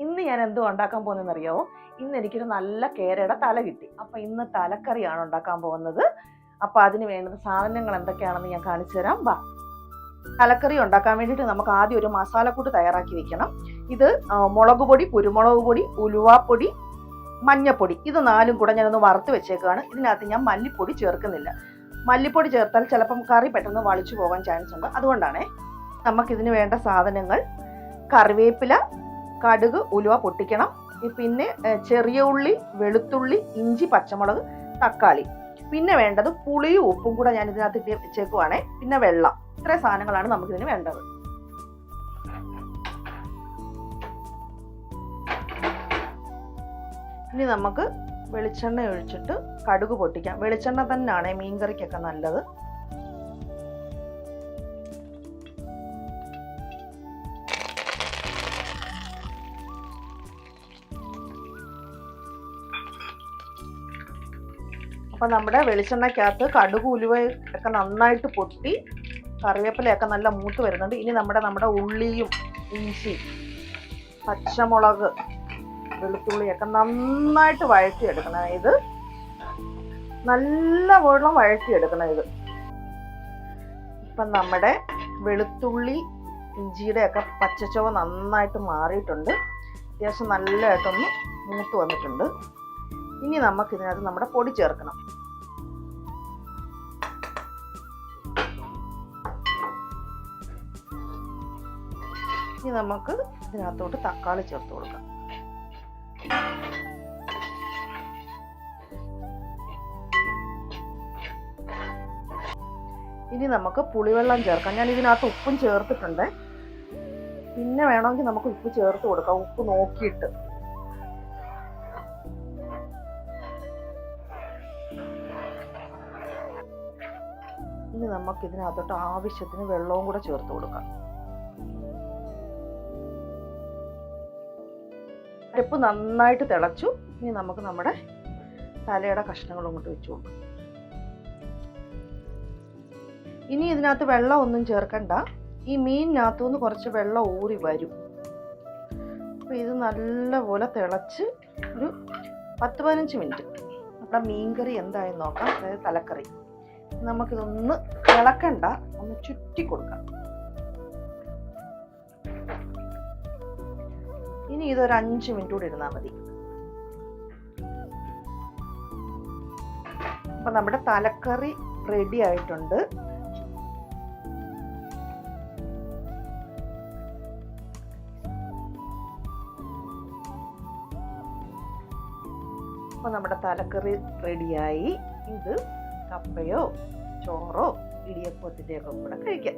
ഇന്ന് ഞാൻ എന്തോ ഉണ്ടാക്കാൻ പോകുന്നതെന്ന് അറിയാമോ? ഇന്ന് എനിക്കൊരു നല്ല കേരയുടെ തല കിട്ടി. അപ്പം ഇന്ന് തലക്കറിയാണ് ഉണ്ടാക്കാൻ പോകുന്നത്. അപ്പം അതിന് വേണ്ടുന്ന സാധനങ്ങൾ എന്തൊക്കെയാണെന്ന് ഞാൻ കാണിച്ചു തരാം. വാ. തലക്കറി ഉണ്ടാക്കാൻ വേണ്ടിയിട്ട് നമുക്ക് ആദ്യം ഒരു മസാലക്കൂട്ട് തയ്യാറാക്കി വെക്കണം. ഇത് മുളക് പൊടി, കുരുമുളക് പൊടി, ഉലുവാപ്പൊടി, മഞ്ഞപ്പൊടി, ഇത് നാലും കൂടെ ഞാനൊന്ന് വറുത്ത് വെച്ചേക്കുകയാണ്. ഇതിനകത്ത് ഞാൻ മല്ലിപ്പൊടി ചേർക്കുന്നില്ല. മല്ലിപ്പൊടി ചേർത്താൽ ചിലപ്പം കറി പെട്ടെന്ന് വളിച്ചു പോകാൻ ചാൻസ് ഉണ്ട്. അതുകൊണ്ടാണേ. നമുക്കിതിന് വേണ്ട സാധനങ്ങൾ: കറിവേപ്പില, കടുക്, ഉലുവ പൊട്ടിക്കണം, പിന്നെ ചെറിയ ഉള്ളി, വെളുത്തുള്ളി, ഇഞ്ചി, പച്ചമുളക്, തക്കാളി. പിന്നെ വേണ്ടത് പുളിയും ഉപ്പും കൂടെ ഞാൻ ഇതിനകത്ത് ഇട്ട് വെച്ചേക്കുവാണേ. പിന്നെ വെള്ളം. ഇത്രയും സാധനങ്ങളാണ് നമുക്കിതിന് വേണ്ടത്. ഇനി നമുക്ക് വെളിച്ചെണ്ണ ഒഴിച്ചിട്ട് കടുക് പൊട്ടിക്കാം. വെളിച്ചെണ്ണ തന്നെയാണ് മീൻകറിക്കൊക്കെ നല്ലത്. അപ്പം നമ്മുടെ വെളിച്ചെണ്ണയ്ക്കകത്ത് കടുക്, ഉലുവയൊക്കെ നന്നായിട്ട് പൊട്ടി കറിവേപ്പിലയൊക്കെ നല്ല മൂത്ത് വരുന്നുണ്ട്. ഇനി നമ്മുടെ ഉള്ളിയും ഇഞ്ചി, പച്ചമുളക്, വെളുത്തുള്ളിയൊക്കെ നന്നായിട്ട് വഴറ്റിയെടുക്കണം. ഇത് നല്ല വെള്ളം വഴറ്റിയെടുക്കണം. ഇത് ഇപ്പം നമ്മുടെ വെളുത്തുള്ളി, ഇഞ്ചിയുടെയൊക്കെ പച്ചച്ചുവ നന്നായിട്ട് മാറിയിട്ടുണ്ട്. അത്യാവശ്യം നല്ലതായിട്ടൊന്ന് മൂത്ത് വന്നിട്ടുണ്ട്. ഇനി നമുക്കിതിനകത്ത് നമ്മുടെ പൊടി ചേർക്കണം. ഇനി നമുക്ക് ഇതിനകത്തോട്ട് തക്കാളി ചേർത്ത് കൊടുക്കാം. ഇനി നമുക്ക് പുളിവെള്ളം ചേർക്കാം. ഞാൻ ഇതിനകത്ത് ഉപ്പും ചേർത്തിട്ടുണ്ട്. പിന്നെ വേണമെങ്കിൽ നമുക്ക് ഉപ്പ് ചേർത്ത് കൊടുക്കാം, ഉപ്പ് നോക്കിയിട്ട്. ഇനി നമുക്ക് ഇതിനകത്തോട്ട് ആവശ്യത്തിന് വെള്ളവും കൂടെ ചേർത്ത് കൊടുക്കാം. അരപ്പ് നന്നായിട്ട് തിളച്ചു. ഇനി നമുക്ക് നമ്മുടെ തലയുടെ കഷ്ണങ്ങൾ അങ്ങോട്ട് വെച്ച് കൊടുക്കാം. ഇനി ഇതിനകത്ത് വെള്ളം ഒന്നും ചേർക്കണ്ട. ഈ മീനിനകത്തുനിന്ന് കുറച്ച് വെള്ളം ഊറി വരും. അപ്പോൾ ഇത് നല്ലപോലെ തിളച്ച് ഒരു 10-15 മിനിറ്റ് നമ്മുടെ മീൻകറി എന്തായെന്ന് നോക്കാം. അതായത് തലക്കറി. നമുക്കിതൊന്ന് ഇളക്കണ്ട, ഒന്ന് ചുറ്റി കൊടുക്കാം. ഇനി ഇതൊരു 5 മിനിറ്റ് കൂടി ഇരുന്നാൽ മതി. അപ്പൊ നമ്മുടെ തലക്കറി റെഡി ആയിട്ടുണ്ട്. അപ്പൊ നമ്മുടെ തലക്കറി റെഡിയായി. ഇത് കപ്പയോ ചോറോ ഇടിയപ്പത്തിൻ്റെയൊക്കെ കൂടെ കഴിക്കാം.